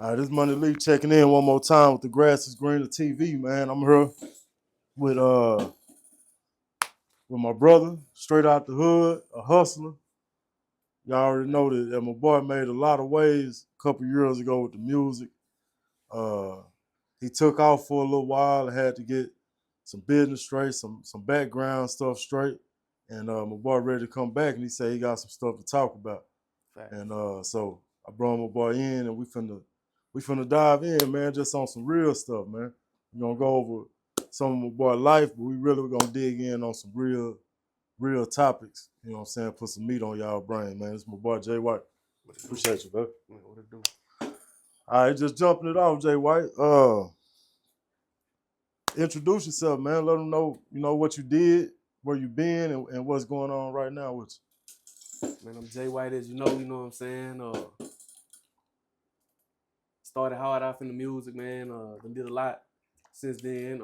All right, this Money Lee checking in one more time with the Grass is Greener TV, man. I'm here with my brother, straight out the hood, a hustler. Y'all already know that my boy made a lot of waves a couple years ago with the music. He took off for a little while and had to get some business straight, some background stuff straight. And my boy ready to come back, and he said he got some stuff to talk about. Fact. And so I brought my boy in, and we finna dive in, man, just on some real stuff, man. We're gonna go over some of my boy life, but we really gonna dig in on some real topics. You know what I'm saying? Put some meat on y'all brain, man. It's my boy Jay Wyte. Appreciate you, bro. What it do? All right, just jumping it off, Jay White. Introduce yourself, man. Let them know, what you did, where you been, and what's going on right now with you. Man, I'm Jay White, as you know what I'm saying? Started hard off in the music, man. Done did a lot since then.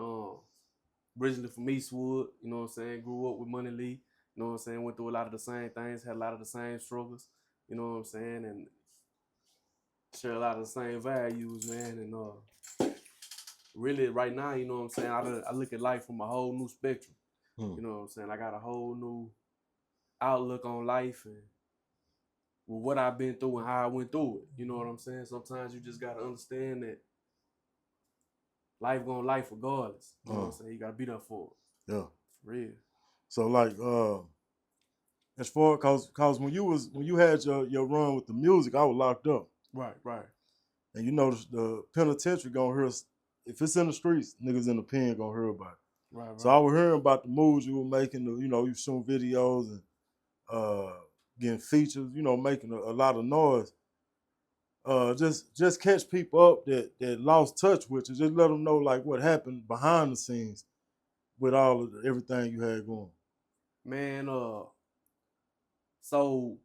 Originally from Eastwood, you know what I'm saying? Grew up with Money Lee, you know what I'm saying? Went through a lot of the same things, had a lot of the same struggles, you know what I'm saying? And share a lot of the same values, man. And really right now, you know what I'm saying? I look at life from a whole new spectrum. You know what I'm saying? I got a whole new outlook on life and with what I've been through and how I went through it. You know what I'm saying? Sometimes you just gotta understand that life gonna life regardless. You know what I'm saying? You gotta be there for it. Yeah. For real. So like as far cause when you had your run with the music, I was locked up. Right. And you know the penitentiary gonna hear us. If it's in the streets, niggas in the pen gonna hear about it. Right. So I was hearing about the moves you were making, you shooting videos and getting features, making a lot of noise. Just catch people up that lost touch with you. Just let them know like what happened behind the scenes with all of everything you had going. Man, so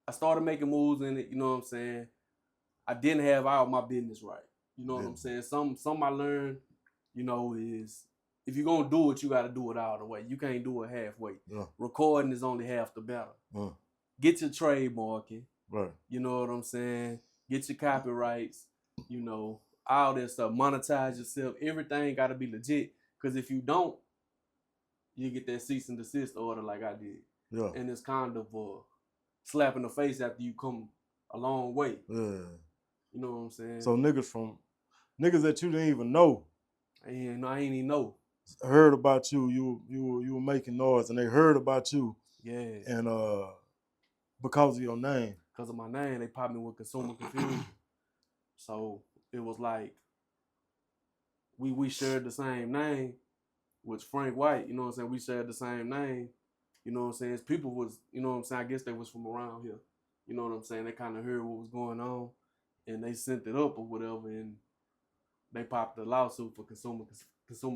I started making moves in it, you know what I'm saying? I didn't have all my business right. You know what I'm saying? Some I learned, is if you're gonna do it, you gotta do it all the way. You can't do it halfway. Yeah. Recording is only half the battle. Get your trademarking. Right. You know what I'm saying? Get your copyrights, all that stuff. Monetize yourself. Everything gotta be legit. Cause if you don't, you get that cease and desist order like I did. Yeah. And it's kind of a slap in the face after you come a long way. Yeah. You know what I'm saying? So niggas that you didn't even know. I ain't even know. Heard about you. You were making noise, and they heard about you. Yeah. And because of your name. Because of my name, they popped me with consumer confusion. So it was like we shared the same name, which Frank Wyte, you know what I'm saying? We shared the same name. You know what I'm saying? People was, you know what I'm saying? I guess they was from around here. You know what I'm saying? They kind of heard what was going on, and they sent it up or whatever, and they popped the lawsuit for consumer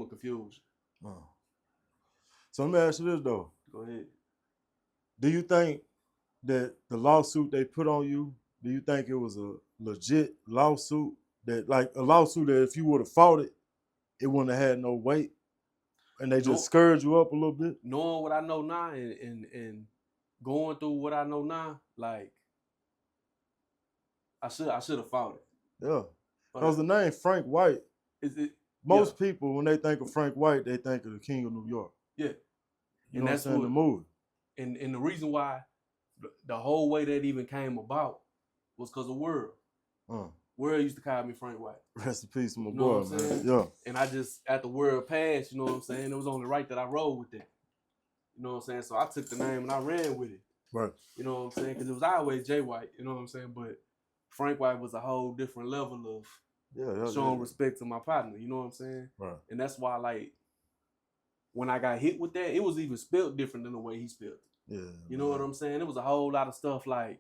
confusion. So let me ask you this though. Go ahead. Do you think that the lawsuit they put on you, do you think it was a legit lawsuit that like a lawsuit that if you would have fought it, it wouldn't have had no weight? And they just scourged you up a little bit? Knowing what I know now and going through what I know now, like I should have fought it. Yeah. Because the name Frank Wyte, most people when they think of Frank Wyte, they think of the King of New York. Yeah. You know what I'm saying? The movie. And the reason why the whole way that even came about was because of World. World used to call me Frank Wyte. Rest in peace, my boy, man. Yeah. And I just, after World passed, you know what I'm saying, it was only right that I rolled with that. You know what I'm saying? So I took the name and I ran with it. Right. You know what I'm saying? Because it was always Jay White, you know what I'm saying? But Frank Wyte was a whole different level of showing respect to my partner, you know what I'm saying? Right. And that's why, like, when I got hit with that, it was even spelled different than the way he spelled it. Yeah. You know what I'm saying? It was a whole lot of stuff like,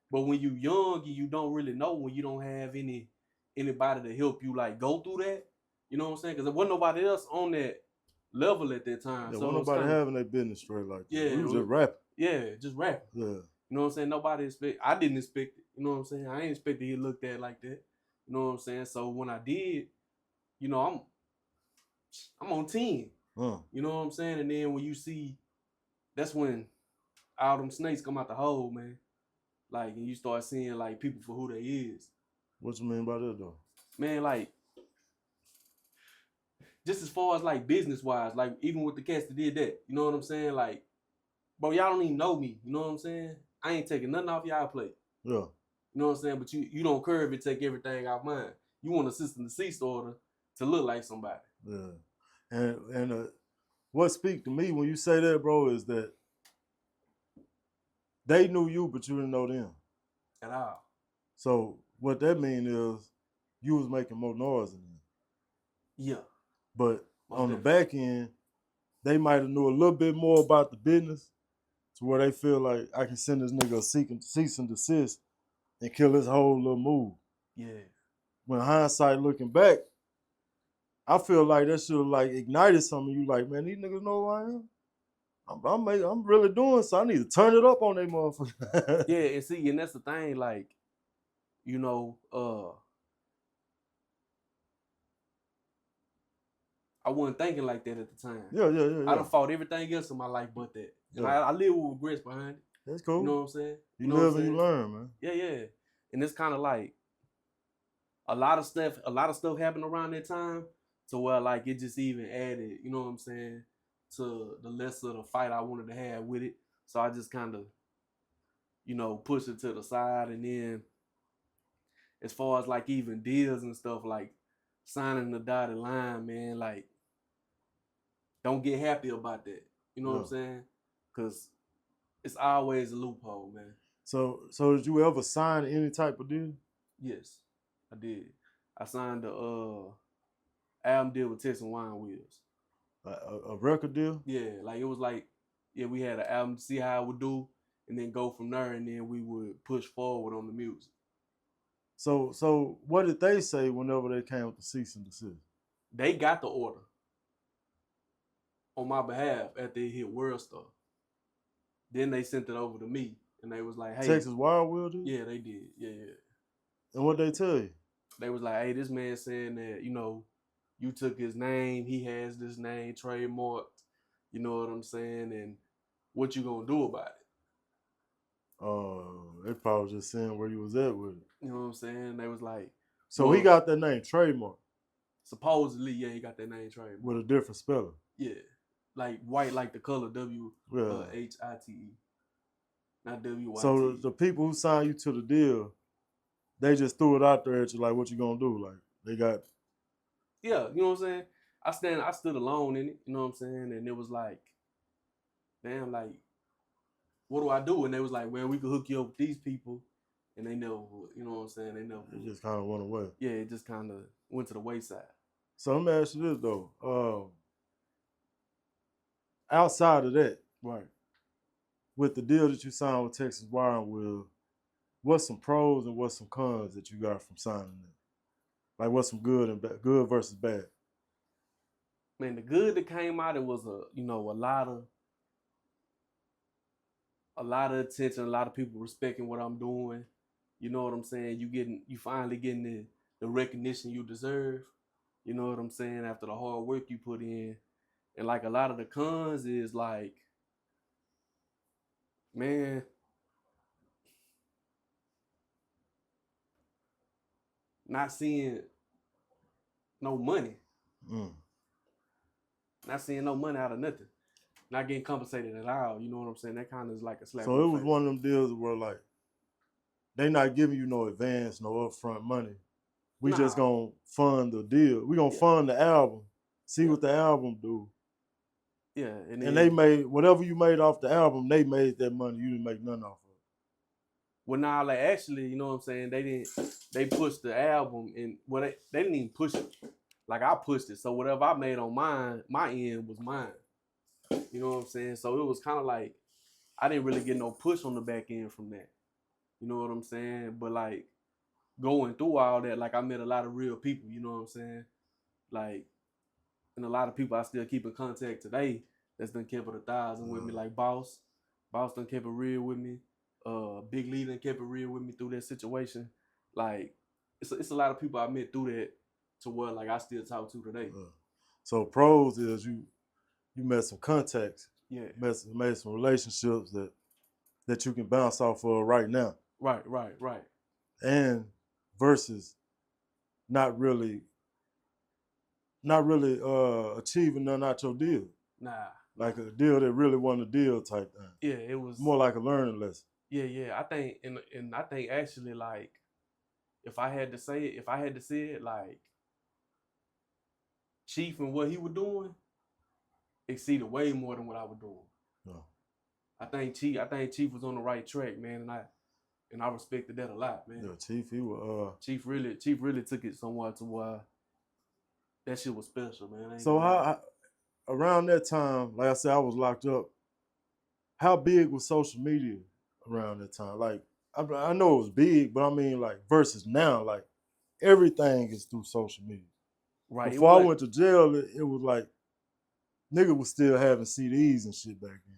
but when you young and you don't really know, when you don't have anybody to help you like go through that, you know what I'm saying? Because there wasn't nobody else on that level at that time. Yeah, so wasn't nobody having their business straight like that. Yeah, we was just rapping. Yeah, just rapping. Yeah. You know what I'm saying? Nobody I didn't expect it. You know what I'm saying? I didn't expect to get looked at like that. You know what I'm saying? So when I did, you know, I'm on 10. You know what I'm saying? And then when you see, that's when all them snakes come out the hole, man. Like, and you start seeing like people for who they is. What you mean by that though? Man, like, just as far as like business wise, like even with the cats that did that, you know what I'm saying? Like, bro, y'all don't even know me. You know what I'm saying? I ain't taking nothing off y'all plate. Yeah. You know what I'm saying? But you don't curve and take everything off mine. You want a system deceased order to look like somebody. Yeah. And what speak to me when you say that, bro, is that they knew you, but you didn't know them. At all. So what that mean is you was making more noise than them. Yeah. But Most on the definitely. back end, they might have knew a little bit more about the business to where they feel like I can send this nigga a cease and desist and kill his whole little move. Yeah. When hindsight looking back, I feel like that should have like ignited some of you. Like, man, these niggas know who I am. I'm really doing so. I need to turn it up on they motherfucker. Yeah, and see, and that's the thing. Like, you know, I wasn't thinking like that at the time. Yeah. I done fought everything else in my life but that, and Yeah. I live with regrets behind it. That's cool. You know what I'm saying? You know live what I'm and you saying? learn, man. Yeah. And it's kind of like a lot of stuff happened around that time to where like it just even added, you know what I'm saying, to the lesser of the fight I wanted to have with it. So I just kind of, you know, pushed it to the side. And then as far as like even deals and stuff, like signing the dotted line, man, like don't get happy about that. You know what I'm saying? Because it's always a loophole, man. So did you ever sign any type of deal? Yes, I did. I signed the album deal with Texas Wine Wheels. A record deal? Yeah, like it was like, yeah, we had an album to see how it would do, and then go from there, and then we would push forward on the music. So what did they say whenever they came with the cease and desist? They got the order on my behalf after it hit World Star. Then they sent it over to me, and they was like, "Hey, Texas Wild Will did? Yeah, they did. Yeah. And what they tell you? They was like, "Hey, this man saying that, you know, you took his name. He has this name trademarked. You know what I'm saying? And what you gonna do about it?" They probably just saying where you was at with it. You know what I'm saying? They was like, so he got that name trademark. Supposedly, yeah, he got that name trademark with a different spelling. Yeah, like white, like the color WHITE, not WYT. So the people who signed you to the deal, they just threw it out there at you like, "What you gonna do?" Like they got. Yeah, you know what I'm saying. I stood alone in it. You know what I'm saying, and it was like, damn, like, what do I do? And they was like, "Well, we could hook you up with these people," and they never would. You know what I'm saying? They never. It just kind of went away. Yeah, it just kind of went to the wayside. So let me ask you this though. Outside of that, right, with the deal that you signed with Texas Wire and Will, what's some pros and what's some cons that you got from signing it? Like what's some good and good versus bad? Man, the good that came out, it was a lot of attention, a lot of people respecting what I'm doing. You know what I'm saying? You finally getting the recognition you deserve. You know what I'm saying? After the hard work you put in. And like a lot of the cons is like, man, not seeing no money. Not seeing no money out of nothing. Not getting compensated at all. You know what I'm saying? That kind of is like a slap. So it was one of them deals where like they not giving you no advance, no upfront money. We just gonna fund the deal. We gonna fund the album. See what the album do. Yeah, and they made whatever you made off the album. They made that money. You didn't make nothing off of it. Well, now, like actually, you know what I'm saying? They pushed the album, and they didn't even push it. Like I pushed it, so whatever I made on my end was mine. You know what I'm saying? So it was kind of like I didn't really get no push on the back end from that. You know what I'm saying? But like going through all that, like I met a lot of real people. You know what I'm saying? Like, and a lot of people I still keep in contact today that's done kept it 1,000 with me. Like Boss done kept it real with me. Big Lee done kept it real with me through that situation. Like it's a lot of people I met through that to where like I still talk to today. So pros is you met some contacts. Yeah. Made some relationships that you can bounce off of right now. Right. and versus not really achieving none out your deal. Nah. Like a deal that really wasn't a deal type thing. Yeah, it was More like a learning lesson. Yeah. I think and I think actually like if I had to say it, like Chief and what he was doing exceeded way more than what I was doing. Yeah. I think Chief was on the right track, man, and I respected that a lot, man. Yeah, Chief, he was Chief really took it somewhat to where that shit was special, man. So around that time, like I said, I was locked up. How big was social media around that time? Like I know it was big, but I mean like versus now, like everything is through social media. Right. Before I went to jail, it was like nigga was still having CDs and shit back then.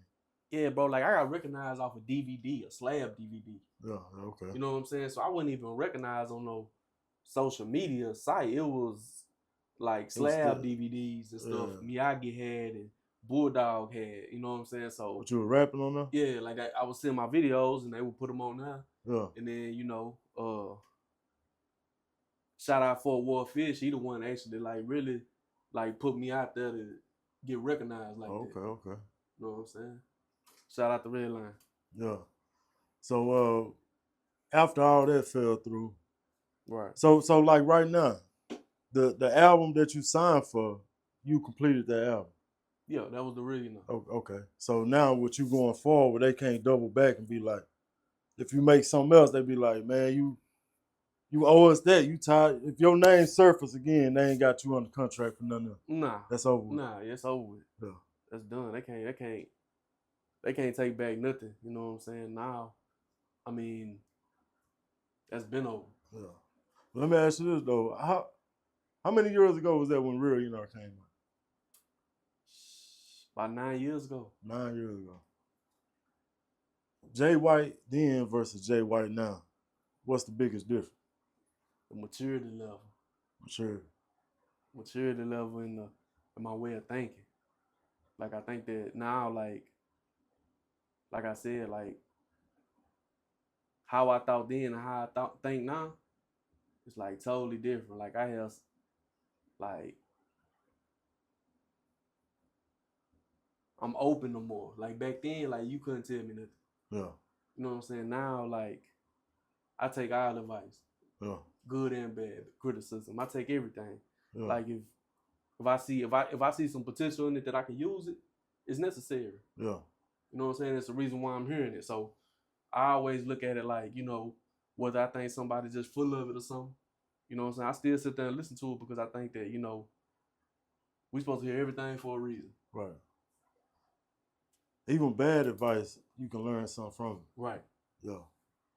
Yeah, bro. Like I got recognized off a DVD, a slab DVD. Yeah, okay. You know what I'm saying? So I wasn't even recognized on no social media site. It was like slab DVDs and stuff. Miyagi had and Bulldog had. You know what I'm saying? So what you were rapping on there? Yeah, like I would send my videos and they would put them on there. Yeah. And then shout out Fort Worth Fish. He the one actually like really like put me out there to get recognized like that. Okay. You know what I'm saying? Shout out the Red Line. Yeah. So after all that fell through, right? So like right now, the album that you signed for, you completed that album. Yeah, that was the original. Okay. So now with you going forward, they can't double back and be like, if you make something else, they be like, man, you owe us that. You tired. If your name surface again, they ain't got you under contract for nothing else. Nah. That's over with. Nah, it's over with. Yeah. That's done. They can't take back nothing. You know what I'm saying? Now, I mean, that's been over. Yeah. Let me ask you this though. How many years ago was that when Real came out? About 9 years ago. 9 years ago. Jay Wyte then versus Jay Wyte now. What's the biggest difference? The maturity level. Maturity level in my way of thinking. Like I think that now, like I said, like how I thought then and how I think now, it's like totally different. Like I have like I'm open no more. Like back then, like you couldn't tell me nothing. Yeah. You know what I'm saying? Now, like I take all advice. Yeah. Good and bad criticism. I take everything. Yeah. Like if I see some potential in it that I can use it, it's necessary. Yeah. You know what I'm saying? It's the reason why I'm hearing it. So I always look at it like, whether I think somebody's just full of it or something. You know what I'm saying? I still sit there and listen to it because I think that, we supposed to hear everything for a reason. Right. Even bad advice, you can learn something from it. Right. Yeah.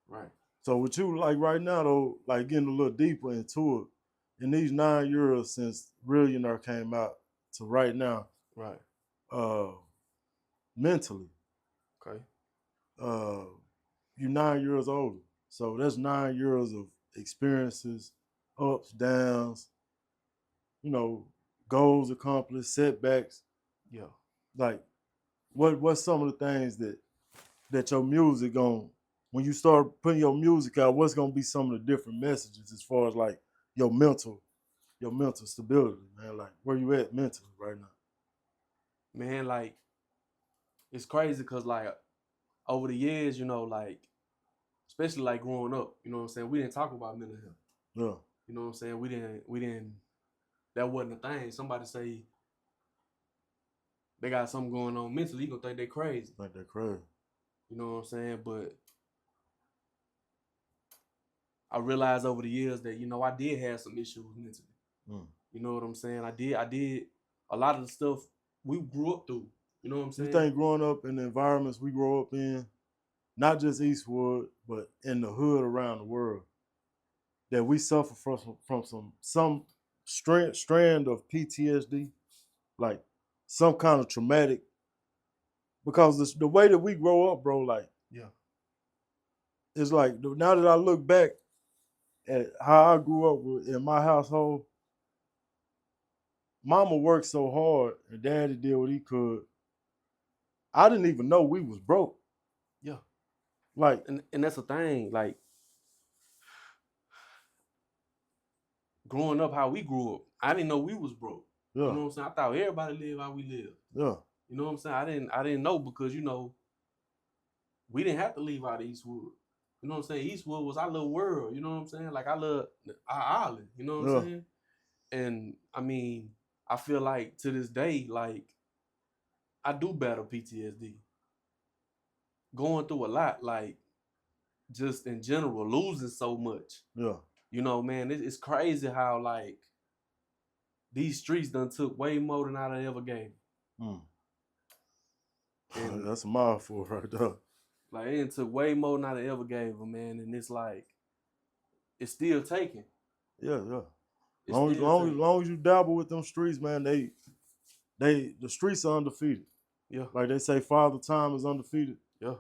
Right. So with you, like right now though, like getting a little deeper into it, in these 9 years since Real came out to right now, right, mentally, okay, you're 9 years older. So that's 9 years of experiences, ups, downs, goals accomplished, setbacks. Yeah. Like, what's some of the things that your music when you start putting your music out, what's gonna be some of the different messages as far as like your mental stability, man? Like where you at mentally right now? Man, like it's crazy because like over the years, like especially like growing up, you know what I'm saying, we didn't talk about mental health. Yeah. You know what I'm saying? We didn't that wasn't a thing. Somebody say they got something going on mentally, you gonna think they crazy. Think they're crazy. You know what I'm saying? But I realized over the years that, I did have some issues mentally. You know what I'm saying? I did a lot of the stuff we grew up through. You know what I'm saying? You think growing up in the environments we grow up in, not just Eastwood, but in the hood around the world, that we suffer from some strand of PTSD, like some kind of traumatic, because the way that we grow up, bro, like, yeah, it's like now that I look back at how I grew up in my household, mama worked so hard and daddy did what he could. I didn't even know we was broke. Yeah. Like, and that's the thing. Like growing up, how we grew up, I didn't know we was broke. You yeah, know what I'm saying? I thought everybody lived how we live. yeah, You know what I'm saying? I didn't know because we didn't have to leave out of Eastwood. You know what I'm saying? Eastwood was our little world. You know what I'm saying? Like I love our island. You know what yeah, I'm saying? And I mean, I feel like to this day, like I do battle PTSD, going through a lot, like just in general, losing so much. yeah. You know, man, it's crazy how like these streets done took way more than I ever gave. Mm. And That's a mouthful right there. like it took way more than I ever gave them, man. And it's like it's still taking. Yeah, yeah. It's still taking. Long as you dabble with them streets, man, the streets are undefeated. Yeah, Like they say, Father Time is undefeated. yeah.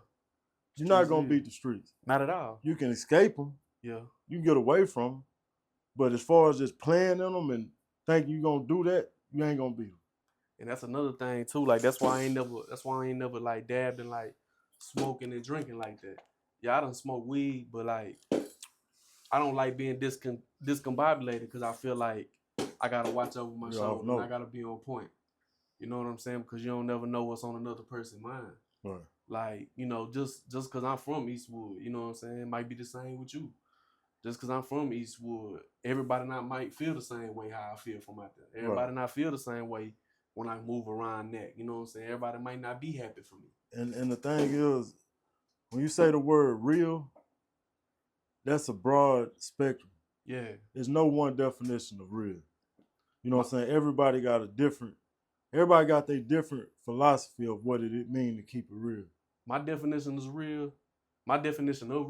You're not Streets gonna is. beat the streets. Not at all. You can escape them. Yeah. You can get away from them. But as far as just playing in them and thinking you're gonna do that, you ain't gonna beat them. And that's another thing too. Like that's why I ain't never like dabbed in like smoking and drinking like that. Yeah, I done smoke weed, but like I don't like being discombobulated because I feel like I gotta watch over my shoulder and I gotta be on point. You know what I'm saying? Because you don't never know what's on another person's mind. Right. Like, just because I'm from Eastwood, you know what I'm saying? It might be the same with you. Just because I'm from Eastwood, everybody not might feel the same way how I feel from out there. Everybody not feel the same way when I move around that. You know what I'm saying? Everybody might not be happy for me. And the thing is, when you say the word real, that's a broad spectrum. Yeah. There's no one definition of real. You know what I'm saying? Everybody got their different philosophy of what it means to keep it real. My definition of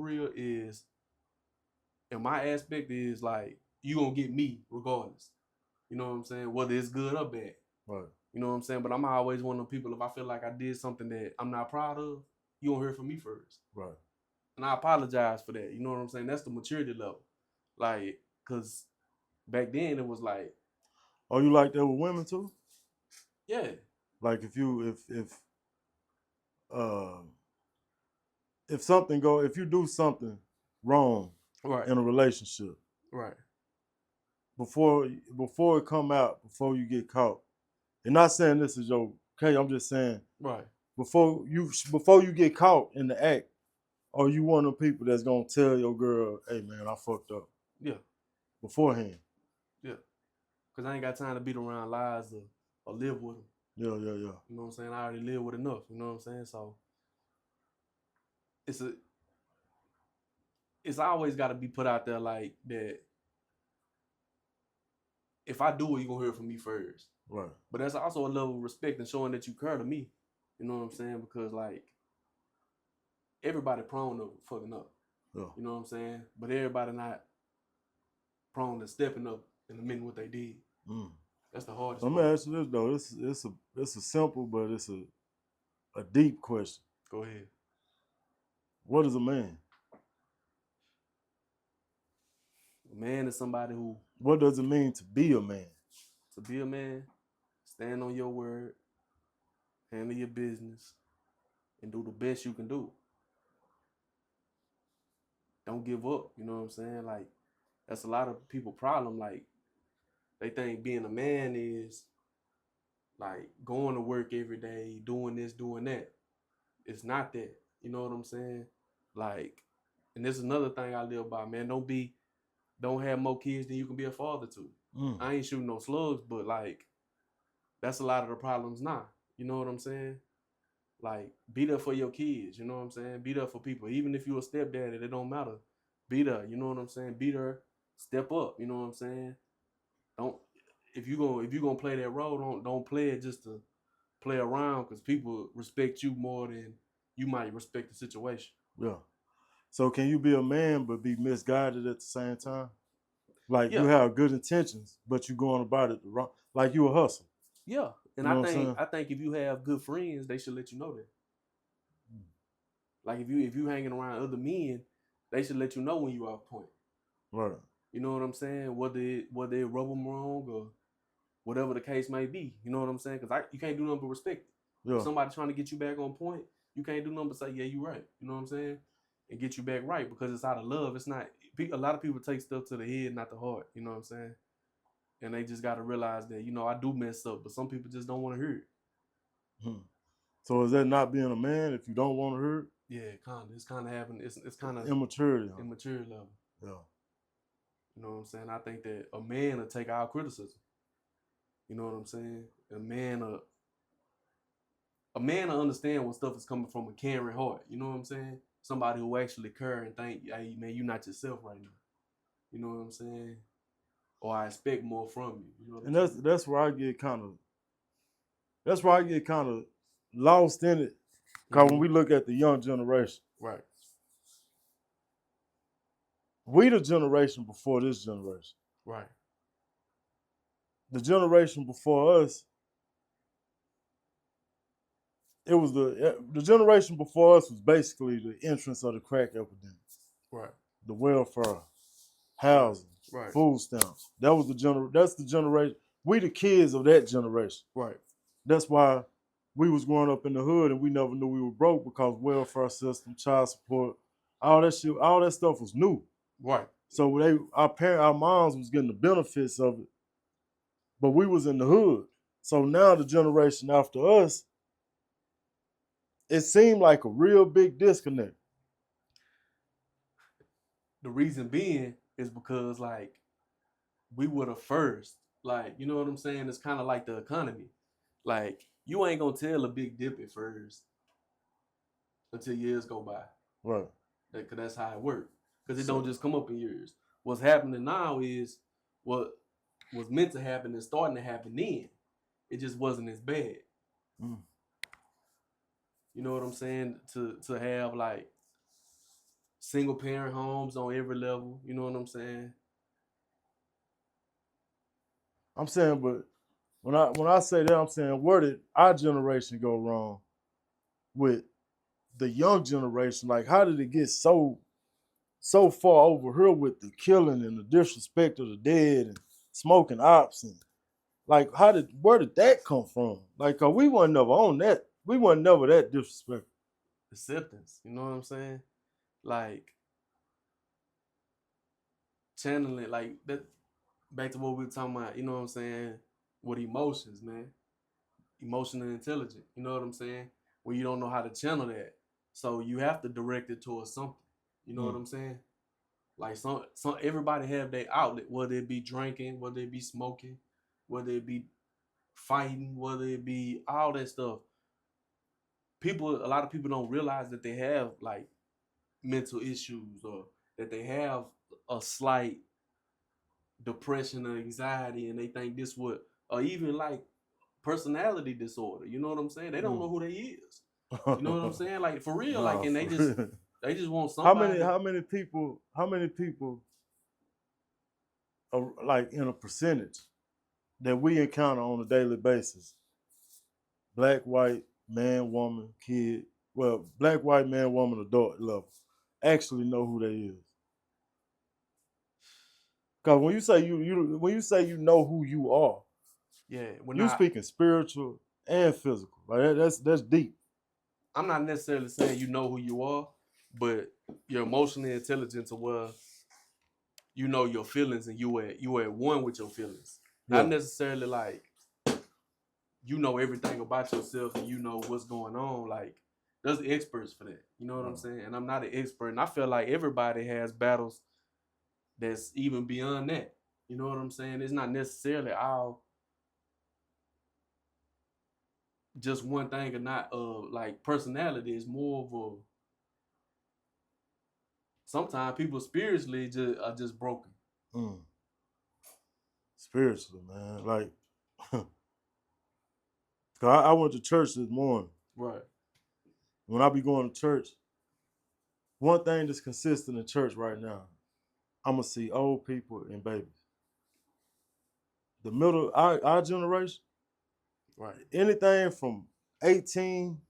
real is, and my aspect is like, you gonna get me regardless. You know what I'm saying? Whether it's good or bad. Right. You know what I'm saying? But I'm always one of them people, if I feel like I did something that I'm not proud of, you gonna hear from me first. Right. And I apologize for that. You know what I'm saying? That's the maturity level. Like, cause back then it was like, oh, you like that with women too? yeah. Like if you do something wrong Right. in a relationship, Right. before it come out, before you get caught. And not saying this is your okay, I'm just saying Right. before you get caught in the act, are you one of the people that's gonna tell your girl, hey man, I fucked up? Yeah. Beforehand. Yeah. Cause I ain't got time to beat around lies or live with them. Yeah. You know what I'm saying? I already live with enough. You know what I'm saying? So it's always got to be put out there like that. If I do it, you're gonna hear from me first. Right. But that's also a level of respect and showing that you care to me. You know what I'm saying? Because like everybody prone to fucking up. Yeah. You know what I'm saying? But everybody not prone to stepping up and admitting what they did. Mm. That's the hardest Let me ask you this though. It's a simple, but it's a deep question. Go ahead. What is a man? A man is somebody who. What does it mean to be a man? To be a man, stand on your word, handle your business, and do the best you can do. Don't give up. You know what I'm saying? Like, that's a lot of people' problem. Like, they think being a man is like going to work every day, doing this, doing that. It's not that. You know what I'm saying? Like, and this is another thing I live by, man. Don't have more kids than you can be a father to. I ain't shooting no slugs, but like, that's a lot of the problems now. You know what I'm saying? Like, be there for your kids. You know what I'm saying? Be there for people. Even if you're a stepdaddy, it don't matter. Be there. You know what I'm saying? Be there. Step up. You know what I'm saying? Don't if you gonna play that role, don't play it just to play around, because people respect you more than you might respect the situation. Yeah. So can you be a man but be misguided at the same time? Like Yeah. you have good intentions, but you going about it the wrong. Like you a hustle. Yeah, and You know what I'm saying? I think if you have good friends, they should let you know that. Like if you hanging around other men, they should let you know when you off point. Right. You know what I'm saying? Whether it rub them wrong or whatever the case may be. You know what I'm saying? Because you can't do nothing but respect it. Yeah. If somebody trying to get you back on point, you can't do nothing but say, yeah, you right. You know what I'm saying? and get you back right because it's out of love. It's not. A lot of people take stuff to the head, not the heart. You know what I'm saying? And they just got to realize that I do mess up, but some people just don't want to hear it. Hmm. So is that not being a man if you don't want to hear it? Yeah, kind of. It's kind of having. It's kind of Immaturity. immature level. Yeah. You know what I'm saying? I think that a man will take our criticism. You know what I'm saying? A man will understand when stuff is coming from a caring heart. You know what I'm saying? Somebody who actually care and think, hey man, you're not yourself right now. You know what I'm saying? Or I expect more from you. You know what And I'm saying? that's where I get kind of lost in it. Because when we look at the young generation, Right. we the generation before this generation. Right. The generation before us, it was the generation before us was basically the entrance of the crack epidemic. Right. The welfare, housing, Right. food stamps. That's the generation. We the kids of that generation. Right. That's why we was growing up in the hood and we never knew we were broke because welfare system, child support, all that shit, all that stuff was new. Right. So our moms was getting the benefits of it, but we was in the hood. So now the generation after us, it seemed like a real big disconnect. The reason being is because like we were the first. Like, you know what I'm saying? It's kind of like the economy. Like, you ain't gonna tell a big dip at first until years go by. Right. Cause that's how it works. Cause it So- don't just come up in years. What's happening now is what was meant to happen and starting to happen then. It just wasn't as bad. Mm. You know what I'm saying? To have like single parent homes on every level. You know what I'm saying? I'm saying, but when I say that, I'm saying, where did our generation go wrong with the young generation? Like, how did it get so far over here with the killing and the disrespect of the dead and smoking ops and like where did that come from? Like, 'cause we weren't never on that. We weren't never that disrespectful. Acceptance. You know what I'm saying? Like channeling like that back to what we were talking about, you know what I'm saying, with emotions, man. Emotional intelligent. You know what I'm saying? When you don't know how to channel that. So you have to direct it towards something. You know what I'm saying? Like some everybody have their outlet, whether it be drinking, whether it be smoking, whether it be fighting, whether it be all that stuff. A lot of people don't realize that they have like mental issues or that they have a slight depression or anxiety and they think this would or even like personality disorder. You know what I'm saying? They don't know who they is. You know what I'm saying? Like for real, like and they just want somebody. How many people are like in a percentage that we encounter on a daily basis? Black, white, man, woman, kid. Well, black, white, man, woman, adult level actually know who they is. Because when you say you know who you are, Yeah, you speaking spiritual and physical. Like that's deep. I'm not necessarily saying you know who you are, but you're emotionally intelligent to where you know your feelings and you at one with your feelings. Yeah. Not necessarily like you know everything about yourself and you know what's going on. Like there's experts for that. You know what I'm saying? And I'm not an expert. And I feel like everybody has battles that's even beyond that. You know what I'm saying? It's not necessarily all just one thing or not like personality is more of a sometimes people spiritually are just broken. Mm. Spiritually, man. Like, I went to church this morning. Right. When I be going to church, one thing that's consistent in church right now, I'm gonna see old people and babies. The middle, our generation, Right. anything from 18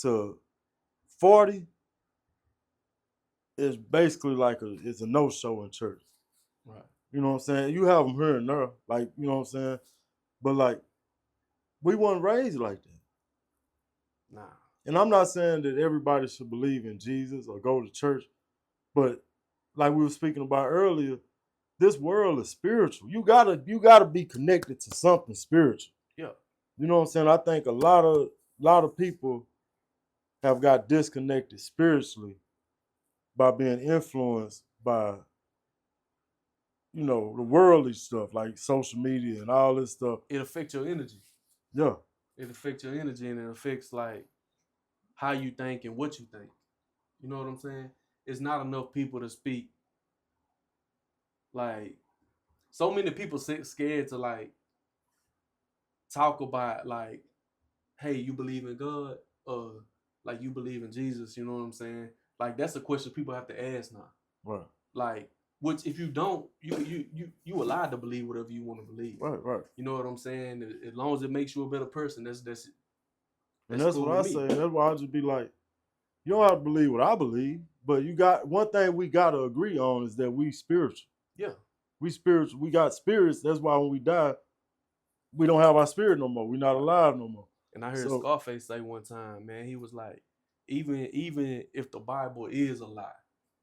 to 40 is basically like it's a no-show in church. Right. You know what I'm saying? You have them here and there, like, you know what I'm saying? But like, we weren't raised like that. Nah. And I'm not saying that everybody should believe in Jesus or go to church, but like we were speaking about earlier, this world is spiritual. You gotta be connected to something spiritual. Yeah. You know what I'm saying? I think a lot of people have got disconnected spiritually by being influenced by, the worldly stuff like social media and all this stuff. It affects your energy. Yeah. It affects your energy, and it affects like how you think and what you think. You know what I'm saying? It's not enough people to speak. Like so many people scared to like talk about like, hey, you believe in God, or like you believe in Jesus. You know what I'm saying? Like that's a question people have to ask now. Right. Like, which if you don't, you allowed to believe whatever you want to believe. Right. You know what I'm saying? As long as it makes you a better person, And that's cool what I with me. say. And that's why I just be like, you don't have to believe what I believe, but you got one thing we gotta agree on is that we spiritual. Yeah. We spiritual. We got spirits. That's why when we die, we don't have our spirit no more. We're not alive no more. And I heard So Scarface say one time, man, he was like, even if the Bible is a lie,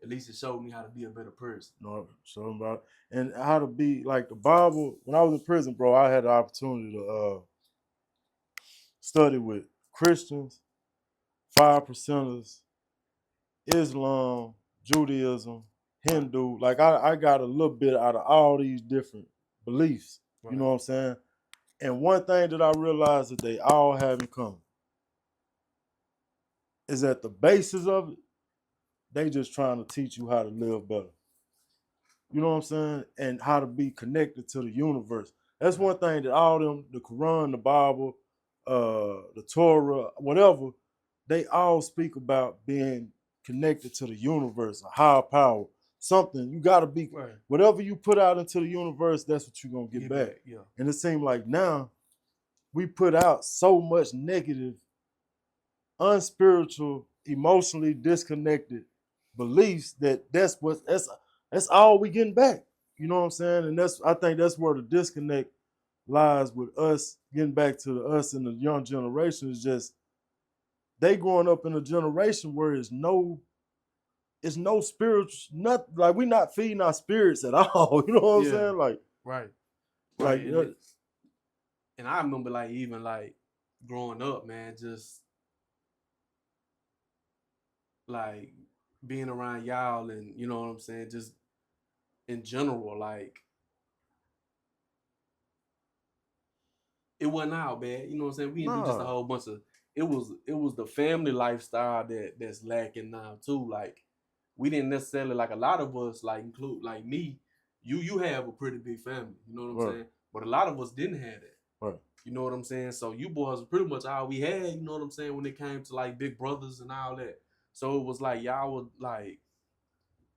at least it showed me how to be a better person. no, something about it. And how to be like the Bible. When I was in prison, bro, I had the opportunity to study with Christians, 5%ers, Islam, Judaism, Hindu. Like I got a little bit out of all these different beliefs. Right. You know what I'm saying? And one thing that I realized that they all have in common is that the basis of it, they just trying to teach you how to live better. You know what I'm saying? And how to be connected to the universe. That's one thing that all them, the Quran, the Bible, the Torah, whatever, they all speak about being connected to the universe, a higher power, something. You got to be, Right. whatever you put out into the universe, that's what you're going to get back. Yeah. And it seems like now we put out so much negative, unspiritual, emotionally disconnected beliefs that's all we getting back. You know what I'm saying? And I think that's where the disconnect lies with us getting back to us in the young generation is just they growing up in a generation where it's no spiritual, nothing like we not feeding our spirits at all. You know what I'm saying? Like right. Like and I remember like even like growing up, man, just like being around y'all and you know what I'm saying, just in general, like it wasn't out bad. You know what I'm saying? We didn't do just a whole bunch of it was the family lifestyle that's lacking now too. Like we didn't necessarily like a lot of us, like include like me, you have a pretty big family, you know what I'm saying? But a lot of us didn't have that. Right. You know what I'm saying? So you boys pretty much all we had, you know what I'm saying, when it came to like big brothers and all that. So it was like y'all would like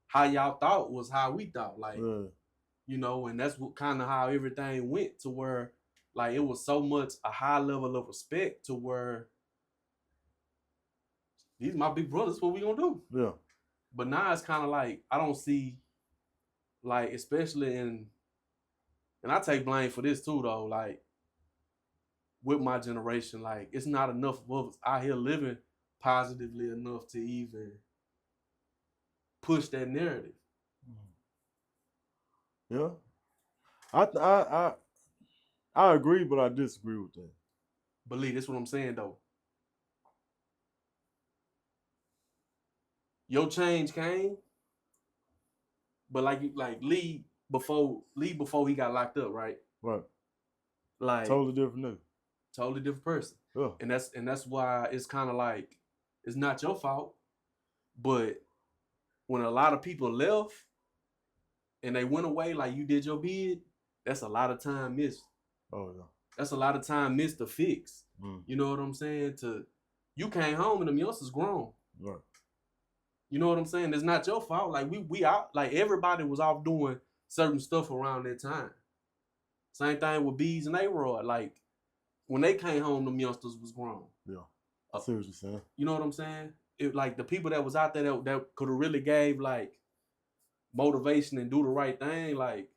how y'all thought was how we thought. Like, you know, and that's what kind of how everything went to where like it was so much a high level of respect to where these my big brothers, what we gonna do? Yeah. But now it's kind of like I don't see like especially in and I take blame for this too though, like with my generation, like it's not enough of us out here living positively enough to even push that narrative. Yeah. I agree, but I disagree with that. Believe that's what I'm saying though. Your change came, but like Lee before he got locked up, right? Right. Like totally different nigga. Totally different person. Yeah. And that's why it's kind of like it's not your fault, but when a lot of people left and they went away like you did your bid, that's a lot of time missed. Oh yeah. That's a lot of time missed to fix. You know what I'm saying? You came home and them youngsters grown. Right. You know what I'm saying? It's not your fault. Like we out, like everybody was off doing certain stuff around that time. Same thing with Bees and A-Rod. Like when they came home, them youngsters was grown. Yeah. I see what you're saying. You know what I'm saying? It like the people that was out there that could have really gave like motivation and do the right thing, like.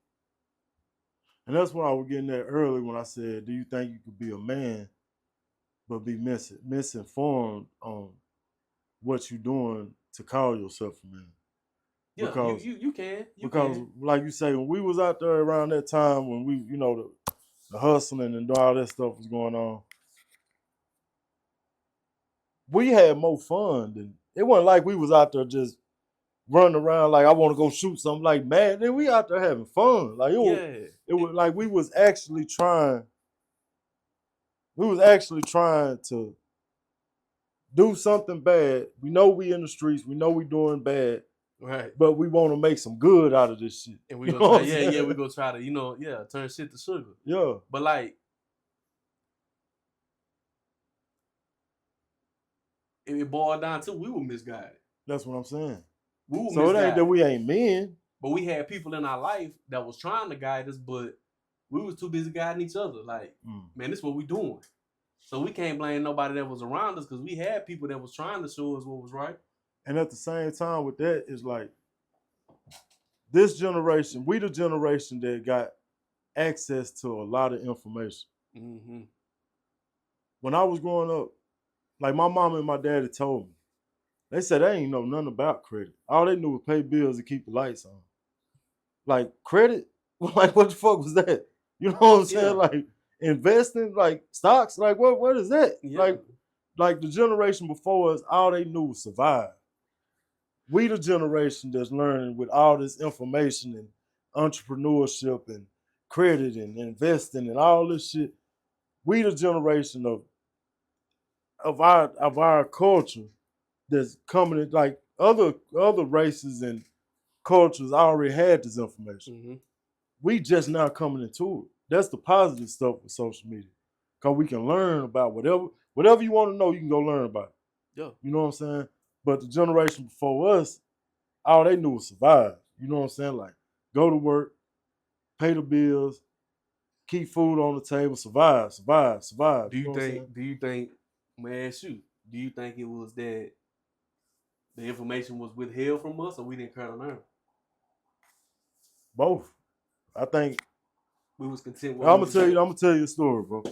And that's why I was getting there early when I said, do you think you could be a man but be misinformed on what you're doing to call yourself a man. Yeah, Because you can. because like you say, when we was out there around that time when we, the hustling and all that stuff was going on, we had more fun than it wasn't like we was out there just running around like I want to go shoot something like mad. Then we out there having fun. Like it was like we was actually trying to do something bad. We know we in the streets, we know we doing bad. Right. But we want to make some good out of this shit. And we gonna try, we gonna try to, turn shit to sugar. Yeah. But like, if it boiled down to, we were misguided. That's what I'm saying. We were so misguided. It ain't that we ain't men. But we had people in our life that was trying to guide us, but we was too busy guiding each other. Like, man, this is what we doing. So we can't blame nobody that was around us because we had people that was trying to show us what was right. And at the same time with that, it's like this generation, we the generation that got access to a lot of information. Mm-hmm. When I was growing up, like my mom and my daddy told me, they said they ain't know nothing about credit. All they knew was pay bills and keep the lights on. Like credit, like what the fuck was that? You know what I'm saying? Yeah. Like investing, like stocks, like what is that? Yeah. Like the generation before us, all they knew was survive. We the generation that's learning with all this information and entrepreneurship and credit and investing and all this shit. We the generation of our culture that's coming in, like other races and cultures already had this information. Mm-hmm. We just now coming into it. That's the positive stuff with social media. Cause we can learn about whatever you want to know, you can go learn about it. Yeah. You know what I'm saying? But the generation before us, all they knew was survive. You know what I'm saying? Like go to work, pay the bills, keep food on the table, survive. Do you think, man, shoot, do you think it was that the information was withheld from us or we didn't care to learn? Both. I think we was content with I'm gonna tell you a story, bro.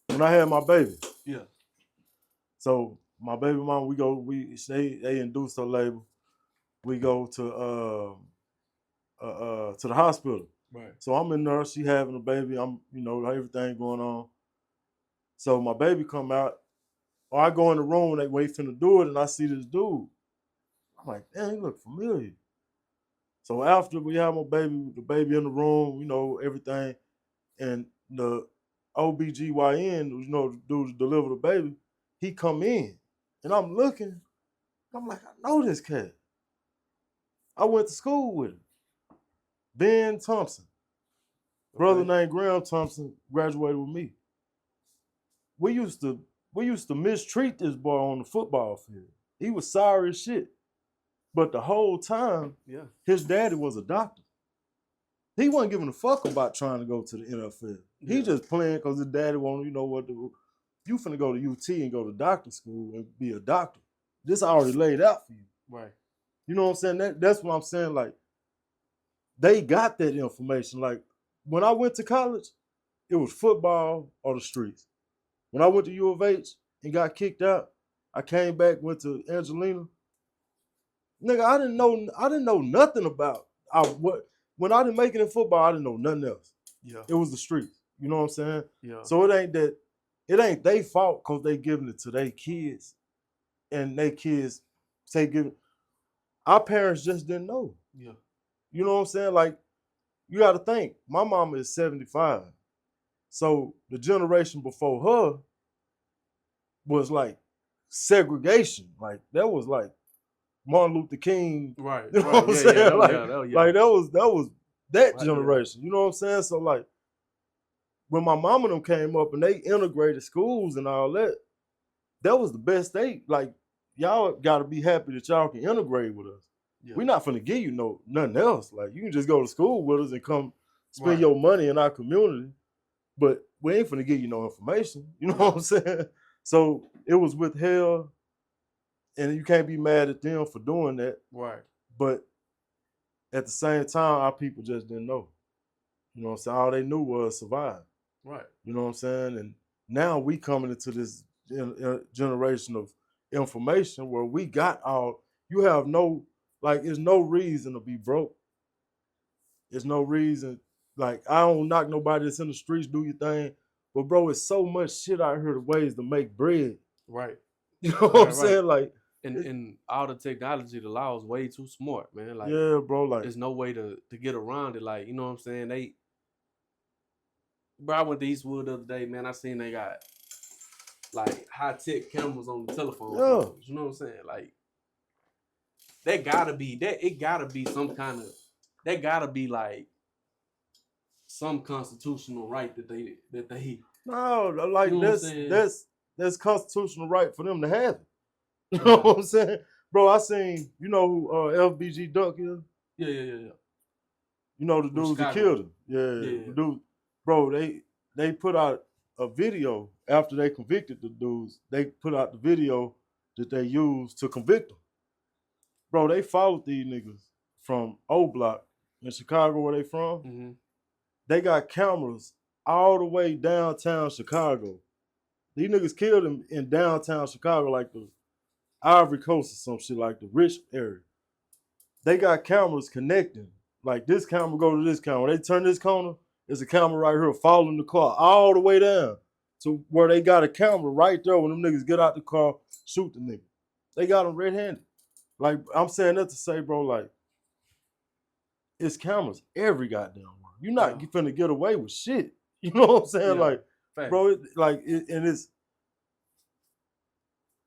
When I had my baby. Yeah. So my baby mom, they induced her labor. We go to the hospital. Right. So I'm in there, she having a baby, I'm, everything going on. So my baby come out, or I go in the room and they wait finna do it, and I see this dude. I'm like, damn, he look familiar. So after we have the baby in the room, everything, and the OBGYN, the dude to deliver the baby, he come in, and I'm looking, I'm like, I know this cat. I went to school with him. Ben Thompson. Brother named Graham Thompson graduated with me. We used to mistreat this boy on the football field. He was sorry as shit. But the whole time, his daddy was a doctor. He wasn't giving a fuck about trying to go to the NFL. Yeah. He just playing because his daddy wanted, what to do. You finna go to UT and go to doctor school and be a doctor. This already laid out for you. Right. You know what I'm saying? That's what I'm saying. Like, they got that information. Like, when I went to college, it was football or the streets. When I went to U of H and got kicked out, I came back, went to Angelina. Nigga, I didn't know nothing about when I didn't make it in football, I didn't know nothing else. Yeah. It was the streets. You know what I'm saying? Yeah. So it ain't their fault because they giving it to their kids. And they kids our parents just didn't know. Yeah. You know what I'm saying? Like, you gotta think, my mama is 75. So the generation before her was like segregation. Like that was like Martin Luther King. Right. You know what I'm saying? Like that was that right, generation. You know what I'm saying? So like when my mom and them came up and they integrated schools and all that, that was the best thing. Like, y'all gotta be happy that y'all can integrate with us. Yeah. We're not finna give you nothing else. Like, you can just go to school with us and come spend your money in our community, but we ain't finna give you no information. You know what I'm saying? So it was withheld, and you can't be mad at them for doing that. Right. But at the same time, our people just didn't know. You know what I'm saying? All they knew was survive. Right. You know what I'm saying? And now we coming into this generation of information where we got all. You have no like. There's no reason to be broke. There's no reason. Like I don't knock nobody that's in the streets. Do your thing, but bro, it's so much shit out here. The ways to make bread. Right. You know what I'm saying? Like, and all the technology, the law is way too smart, man. Like, yeah, bro. Like, there's no way to get around it. Like, you know what I'm saying? Bro, I went to Eastwood the other day, man. I seen they got like high tech cameras on the telephone. Yeah. Phones, you know what I'm saying? Like, it gotta be some kind of, that gotta be like some constitutional right that they. No, like You know what I'm that's constitutional right for them to have it. You know what I'm saying, bro? I seen, you know who FBG Duck is? Yeah. You know the dudes that killed him. Yeah. Dude, bro, they put out a video after they convicted the dudes. They put out the video that they used to convict them. Bro, they followed these niggas from O Block in Chicago, where they from. Mm-hmm. They got cameras all the way downtown Chicago. These niggas killed him in downtown Chicago, like the Ivory Coast or some shit, like the rich area. They got cameras connecting. Like this camera go to this camera. They turn this corner, there's a camera right here following the car all the way down to where they got a camera right there when them niggas get out the car, shoot the nigga. They got them red-handed. Like, I'm saying that to say, bro, like, it's cameras every goddamn one. You're not finna get away with shit. You know what I'm saying? Like, bro, and it's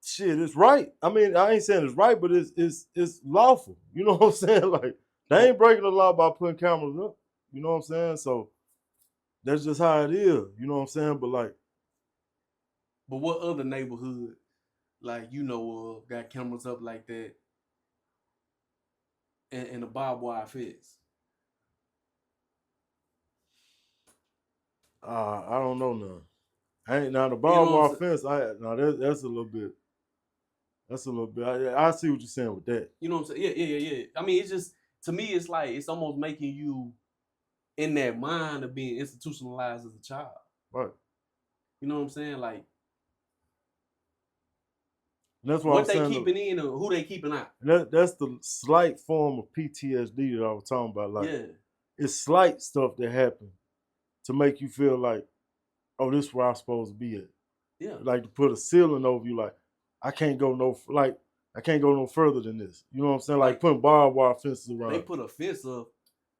shit, it's right. I mean, I ain't saying it's right, but it's lawful. You know what I'm saying? Like, they ain't breaking the law by putting cameras up. You know what I'm saying? So that's just how it is. You know what I'm saying? But like, but what other neighborhood, like, you know of, got cameras up like that and a barbed wire fence? I don't know none. I ain't now the barbed wire fence. That's a little bit. That's a little bit. I see what you're saying with that. You know what I'm saying? Yeah. I mean, it's just, to me, it's like, it's almost making you in that mind of being institutionalized as a child. Right. You know what I'm saying? Like, that's what they keeping in or who they keeping out. That's the slight form of PTSD that I was talking about. Like, it's slight stuff that happened to make you feel like, oh, this is where I'm supposed to be at. Yeah. Like to put a ceiling over you, like, I can't go no further than this. You know what I'm saying? Like putting barbed wire fences around. They put a fence up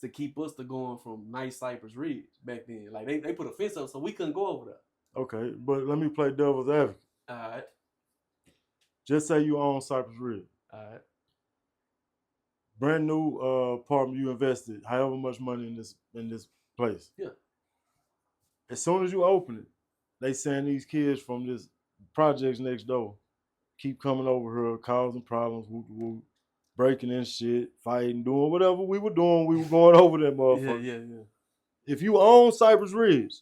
to keep us to going from nice Cypress Ridge back then. Like they put a fence up so we couldn't go over there. Okay, but let me play devil's advocate. All right. Just say you own Cypress Ridge. All right. Brand new apartment, you invested however much money in this place. Yeah. As soon as you open it, they send these kids from this projects next door keep coming over here, causing problems, breaking in shit, fighting, doing whatever we were doing. We were going over that motherfucker. Yeah. If you own Cypress Ridge,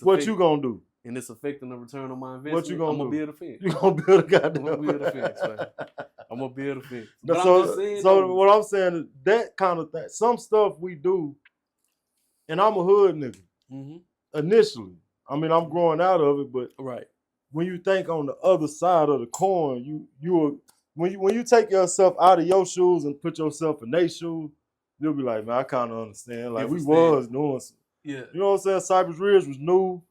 what you gonna do? And it's affecting the return on my investment. What you gonna do? I'm gonna build a fence. You gonna build a goddamn. I'm gonna build a fence, man. I'm gonna build a fence. But I'm just saying, so what I'm saying is that kind of thing. Some stuff we do, and I'm a hood nigga. Mm-hmm. Initially, I mean, I'm growing out of it, but when you think on the other side of the coin, when you take yourself out of your shoes and put yourself in their shoes, you'll be like, man, I kind of understand. Like we was doing some, you know what I'm saying? Cypress Ridge was new.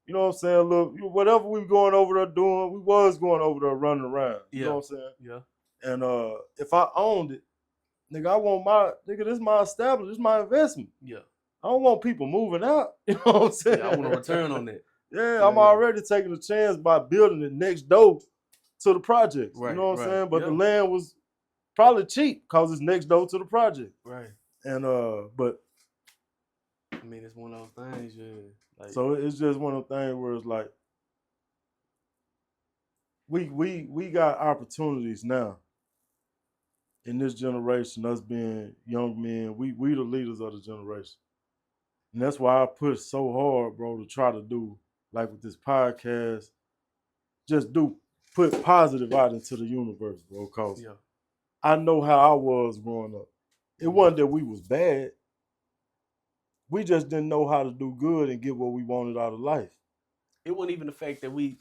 You know what I'm saying? Look, whatever we were going over there doing, we was going over there running around. You know what I'm saying? Yeah. And if I owned it, nigga, I want this is my establishment, this is my investment. Yeah. I don't want people moving out. You know what I'm saying? Yeah, I want a return on that. I'm already taking a chance by building it next door to the project. You know what I'm saying? But the land was probably cheap because it's next door to the project. Right. And but I mean, it's one of those things, Like, so it's just one of those things where it's like we got opportunities now in this generation, us being young men, we the leaders of the generation. And that's why I push so hard, bro, to try to do, like with this podcast, just put positive out into the universe, bro, because I know how I was growing up. It wasn't that we was bad. We just didn't know how to do good and get what we wanted out of life. It wasn't even the fact that we